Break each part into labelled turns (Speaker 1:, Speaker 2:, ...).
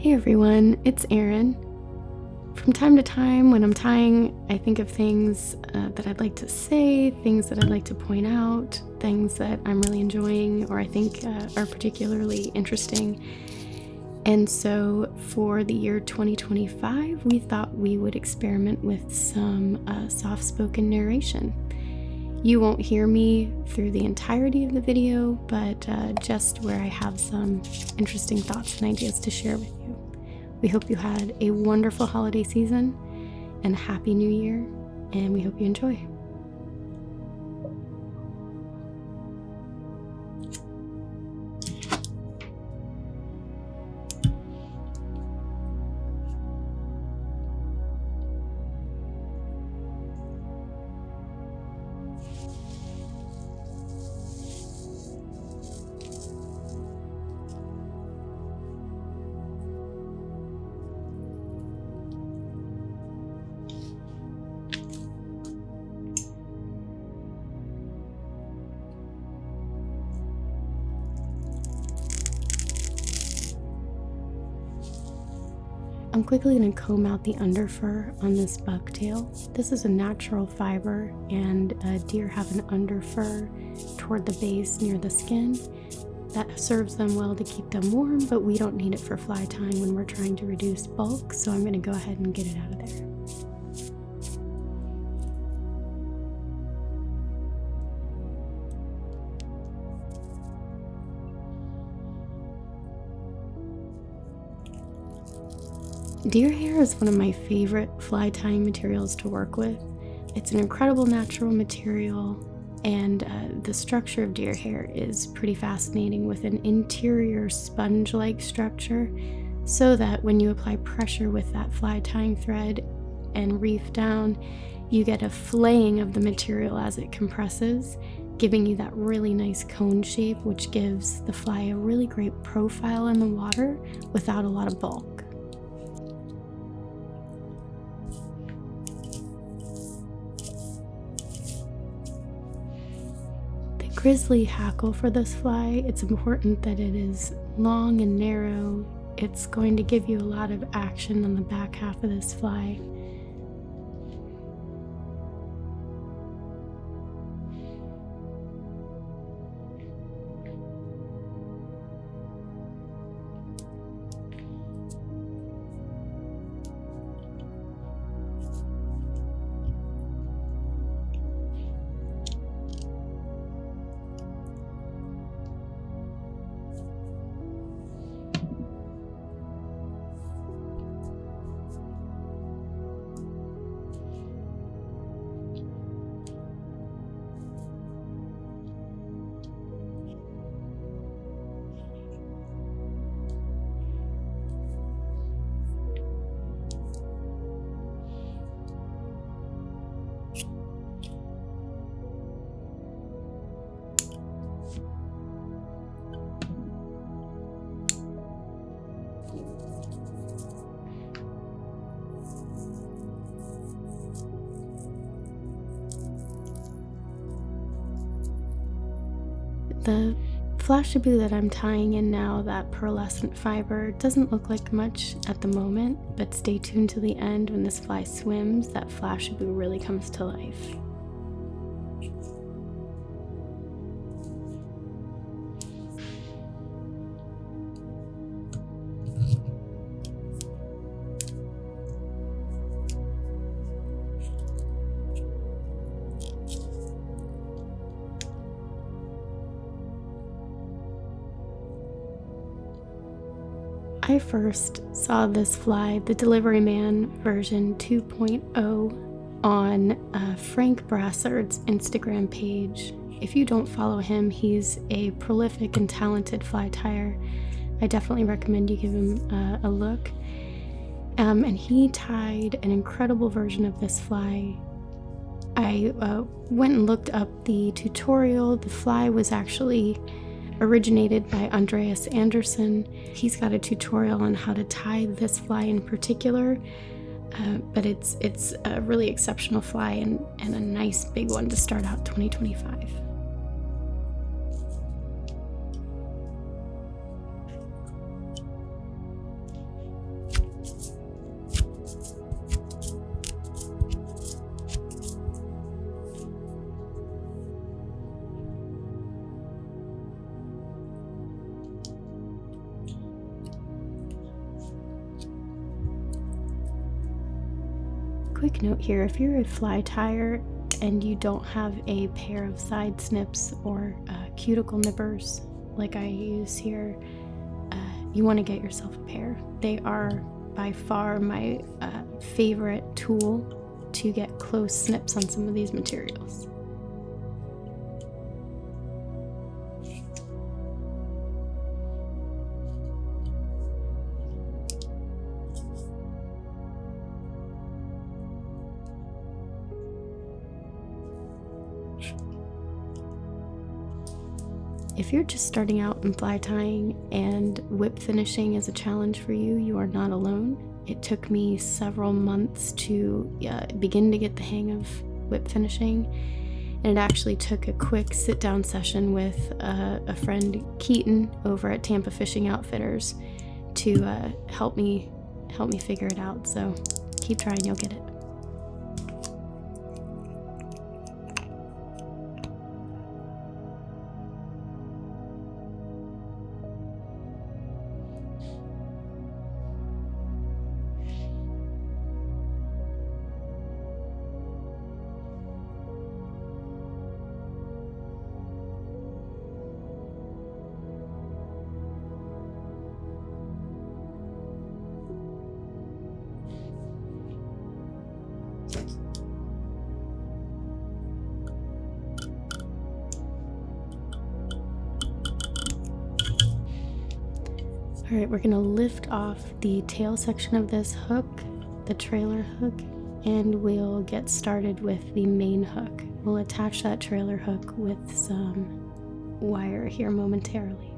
Speaker 1: Hey everyone, it's Erin. From time to time when I'm tying, I think of things that I'd like to say, things that I'd like to point out, things that I'm really enjoying or I think are particularly interesting. And so for the year 2025, we thought we would experiment with some soft-spoken narration. You won't hear me through the entirety of the video, but just where I have some interesting thoughts and ideas to share with you. We hope you had a wonderful holiday season and a happy new year, and we hope you enjoy. I'm quickly going to comb out the underfur on this bucktail. This is a natural fiber, and deer have an underfur toward the base near the skin. That serves them well to keep them warm, but we don't need it for fly tying when we're trying to reduce bulk, so I'm going to go ahead and get it out of there. Deer hair is one of my favorite fly tying materials to work with. It's an incredible natural material, and the structure of deer hair is pretty fascinating, with an interior sponge-like structure, so that when you apply pressure with that fly tying thread and reef down, you get a flaying of the material as it compresses, giving you that really nice cone shape, which gives the fly a really great profile in the water without a lot of bulk. Grizzly hackle for this fly, it's important that it is long and narrow. It's going to give you a lot of action on the back half of this fly. The flashabou that I'm tying in now, that pearlescent fiber, doesn't look like much at the moment, but stay tuned to the end. When this fly swims, that flashabou really comes to life. I first saw this fly, the Deliveryman version 2.0, on Frank Brassard's Instagram page. If you don't follow him, he's a prolific and talented fly tyer. I definitely recommend you give him a look. And he tied an incredible version of this fly. I went and looked up the tutorial. The fly was actually originated by Andreas Andersson. He's got a tutorial on how to tie this fly in particular, but it's a really exceptional fly and a nice big one to start out 2025. quick note here, if you're a fly tyer and you don't have a pair of side snips or cuticle nippers like I use here, you want to get yourself a pair. They are by far my favorite tool to get close snips on some of these materials. If you're just starting out in fly tying and whip finishing is a challenge for you, you are not alone. It took me several months to begin to get the hang of whip finishing, and it actually took a quick sit-down session with a friend, Keaton, over at Tampa Fishing Outfitters to help me figure it out. So keep trying, you'll get it. Alright, we're going to lift off the tail section of this hook, the trailer hook, and we'll get started with the main hook. We'll attach that trailer hook with some wire here momentarily.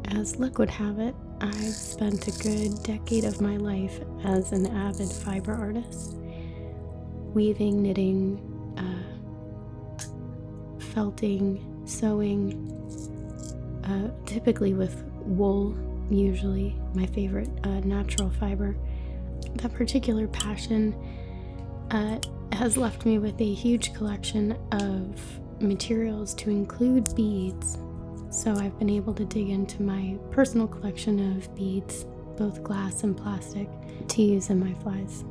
Speaker 1: As luck would have it, I've spent a good decade of my life as an avid fiber artist, weaving, knitting, felting, sewing, typically with wool, usually my favorite natural fiber. That particular passion has left me with a huge collection of materials to include beads. So I've been able to dig into my personal collection of beads, both glass and plastic, to use in my flies.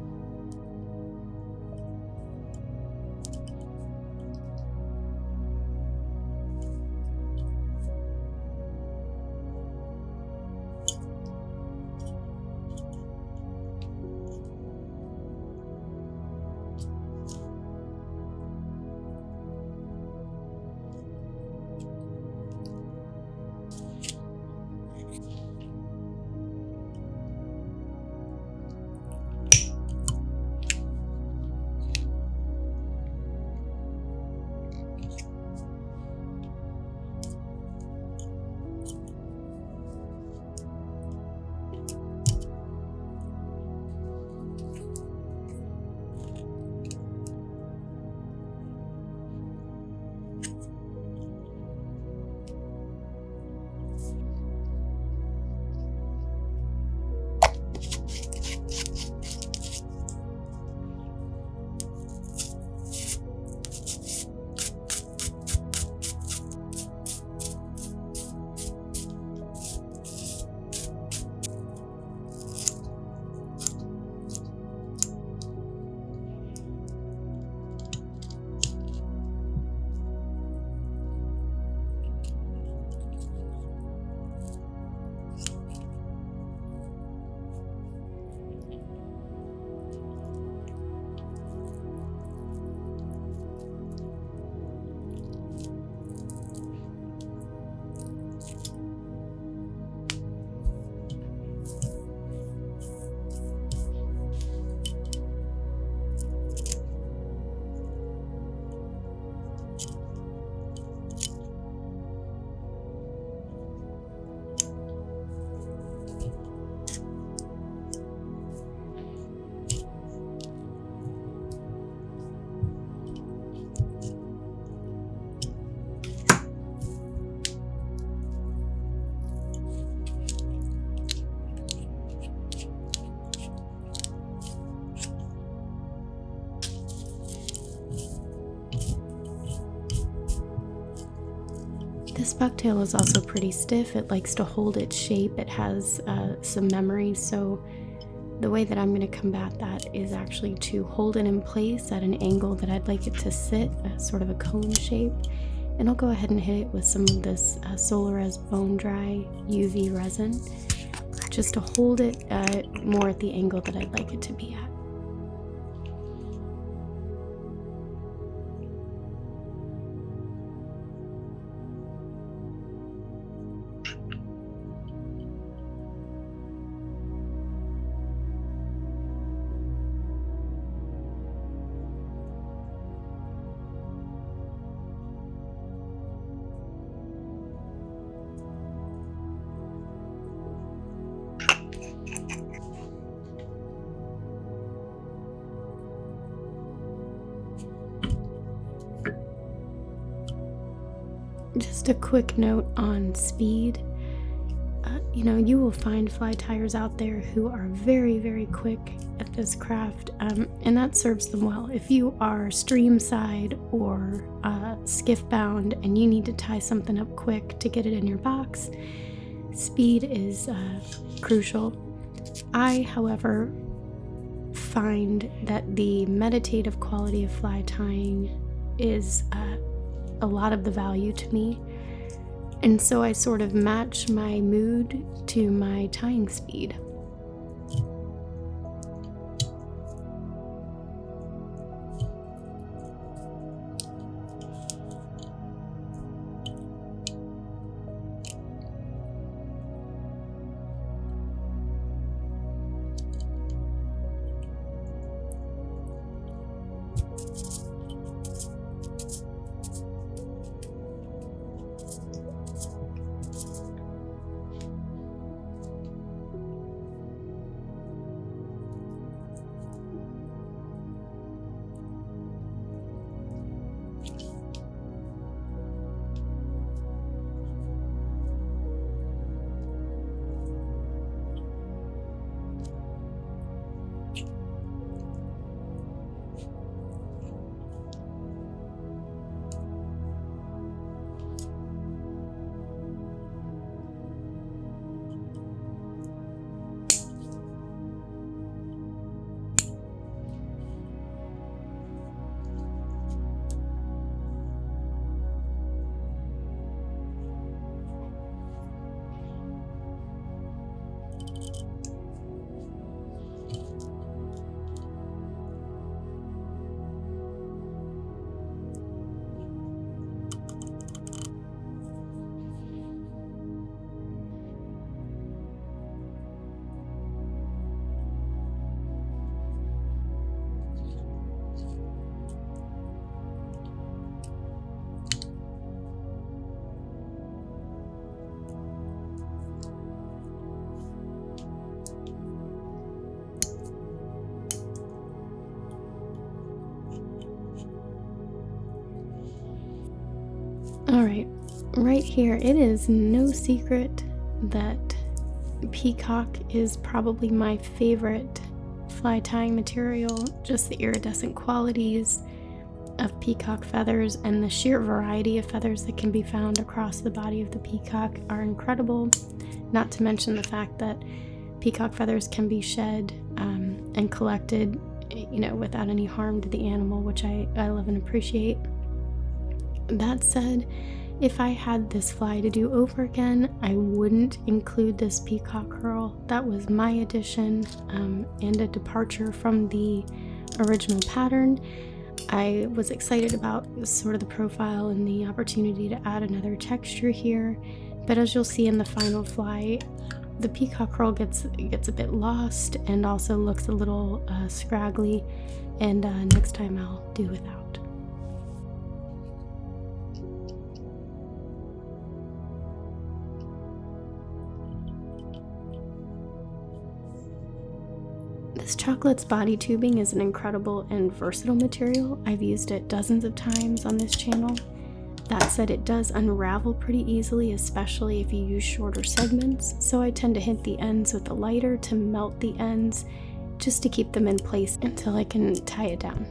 Speaker 1: This bucktail is also pretty stiff. It likes to hold its shape. It has some memory, so the way that I'm going to combat that is actually to hold it in place at an angle that I'd like it to sit, sort of a cone shape. And I'll go ahead and hit it with some of this Solarez Bone Dry UV resin, just to hold it more at the angle that I'd like it to be at. Just a quick note on speed. You will find fly tyers out there who are very, very quick at this craft, and that serves them well. If you are stream side or skiff bound and you need to tie something up quick to get it in your box, speed is crucial. I, however, find that the meditative quality of fly tying is a lot of the value to me, and so I sort of match my mood to my tying speed. Alright, right here, it is no secret that peacock is probably my favorite fly tying material. Just the iridescent qualities of peacock feathers and the sheer variety of feathers that can be found across the body of the peacock are incredible. Not to mention the fact that peacock feathers can be shed and collected, without any harm to the animal, which I love and appreciate. That said, if I had this fly to do over again, I wouldn't include this peacock curl. That was my addition and a departure from the original pattern. I was excited about sort of the profile and the opportunity to add another texture here, but as you'll see in the final fly, the peacock curl gets a bit lost and also looks a little scraggly, and next time I'll do without. This chocolate's body tubing is an incredible and versatile material. I've used it dozens of times on this channel. That said, it does unravel pretty easily, especially if you use shorter segments, so I tend to hit the ends with a lighter to melt the ends, just to keep them in place until I can tie it down.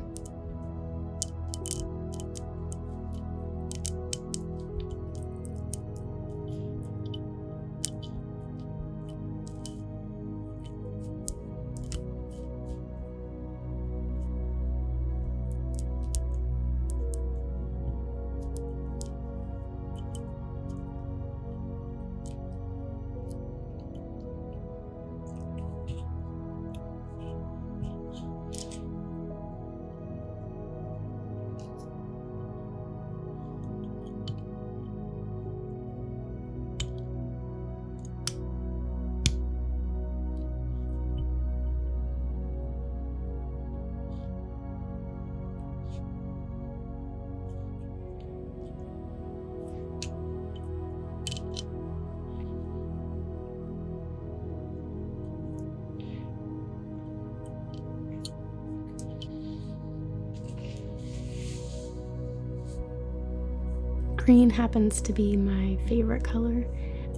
Speaker 1: green happens to be my favorite color.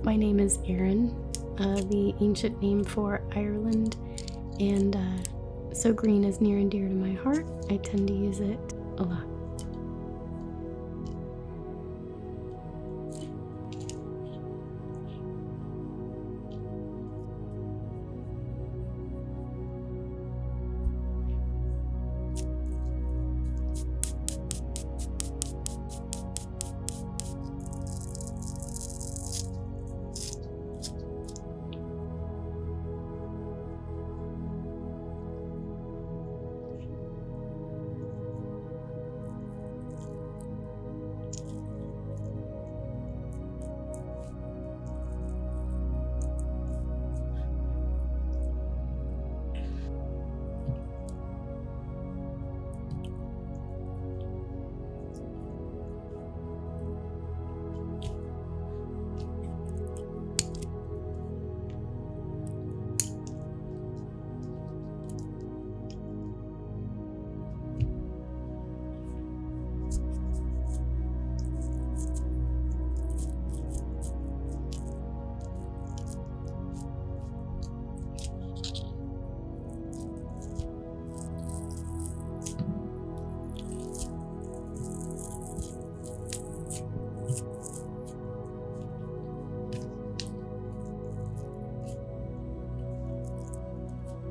Speaker 1: My name is Erin, the ancient name for Ireland, and so green is near and dear to my heart. I tend to use it a lot.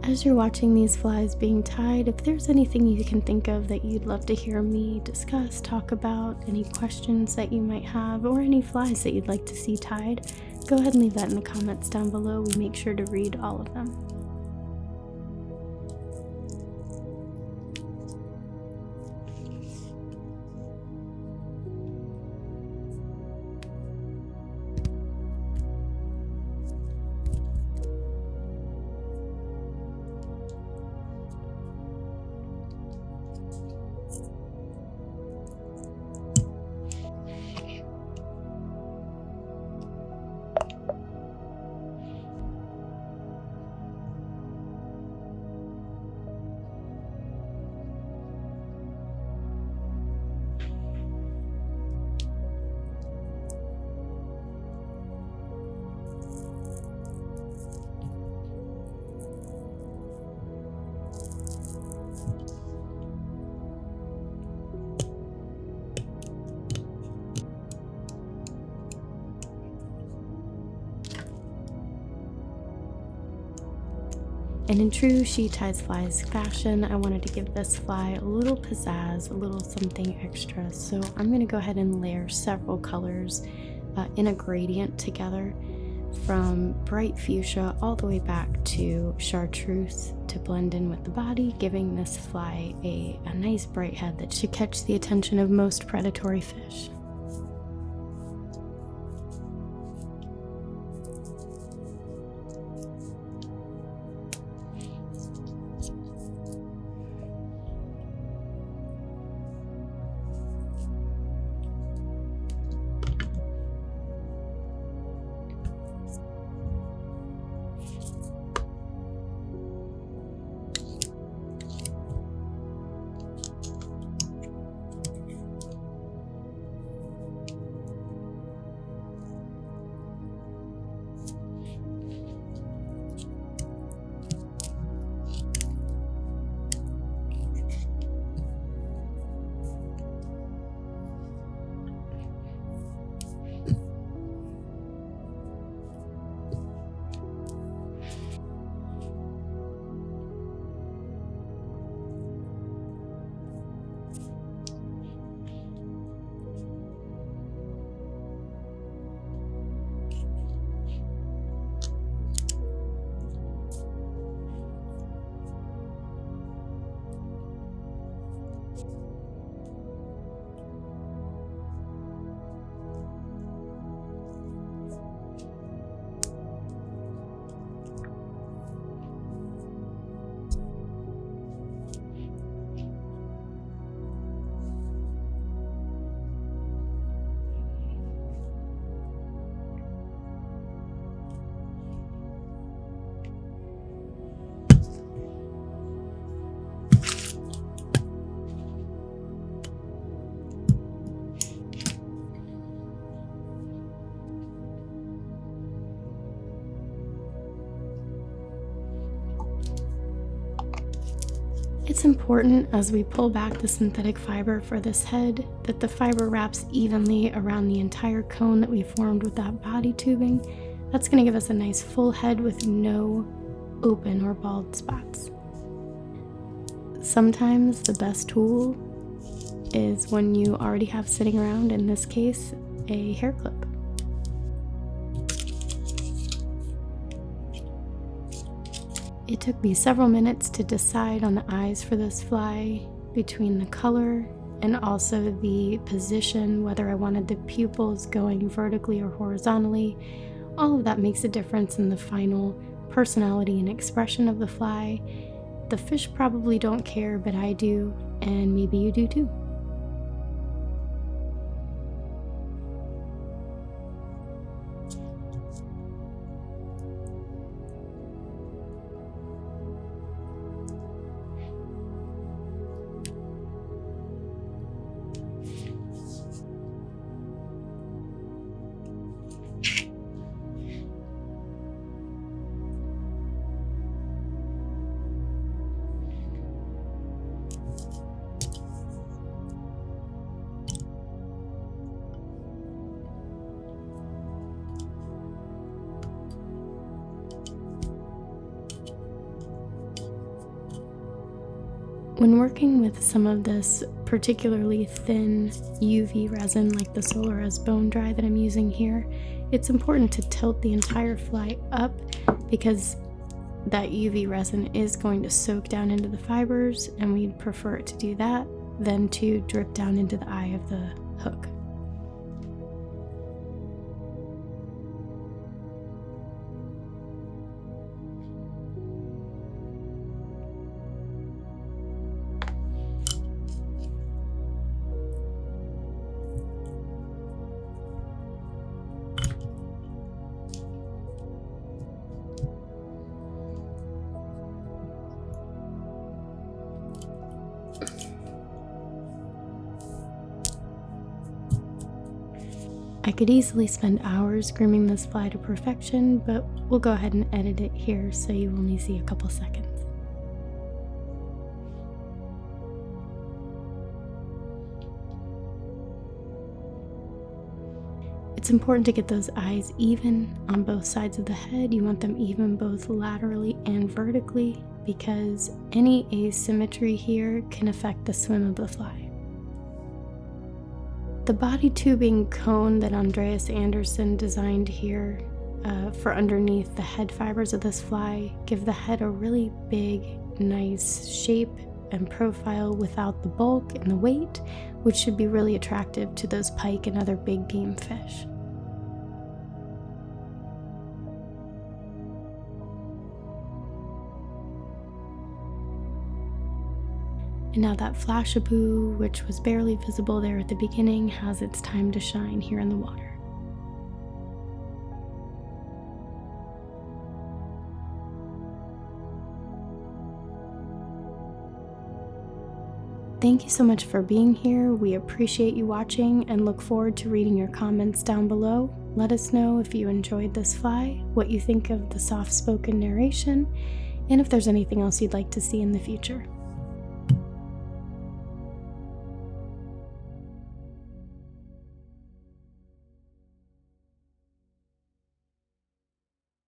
Speaker 1: As you're watching these flies being tied, if there's anything you can think of that you'd love to hear me discuss, talk about, any questions that you might have, or any flies that you'd like to see tied, go ahead and leave that in the comments down below. We make sure to read all of them. And in true She Ties Flies fashion, I wanted to give this fly a little pizzazz, a little something extra. So I'm going to go ahead and layer several colors in a gradient together, from bright fuchsia all the way back to chartreuse to blend in with the body, giving this fly a nice bright head that should catch the attention of most predatory fish. It's important as we pull back the synthetic fiber for this head that the fiber wraps evenly around the entire cone that we formed with that body tubing. That's going to give us a nice full head with no open or bald spots. Sometimes the best tool is when you already have sitting around, in this case, a hair clip. It took me several minutes to decide on the eyes for this fly, between the color and also the position, whether I wanted the pupils going vertically or horizontally. All of that makes a difference in the final personality and expression of the fly. The fish probably don't care, but I do, and maybe you do too. When working with some of this particularly thin UV resin like the Solaris Bone Dry that I'm using here, it's important to tilt the entire fly up because that UV resin is going to soak down into the fibers, and we'd prefer it to do that than to drip down into the eye of the hook. I could easily spend hours grooming this fly to perfection, but we'll go ahead and edit it here so you only see a couple seconds. It's important to get those eyes even on both sides of the head. You want them even both laterally and vertically because any asymmetry here can affect the swim of the fly. The body tubing cone that Andreas Andersson designed here for underneath the head fibers of this fly give the head a really big, nice shape and profile without the bulk and the weight, which should be really attractive to those pike and other big game fish. And now that flashaboo, which was barely visible there at the beginning, has its time to shine here in the water. Thank you so much for being here. We appreciate you watching and look forward to reading your comments down below. Let us know if you enjoyed this fly, what you think of the soft-spoken narration, and if there's anything else you'd like to see in the future.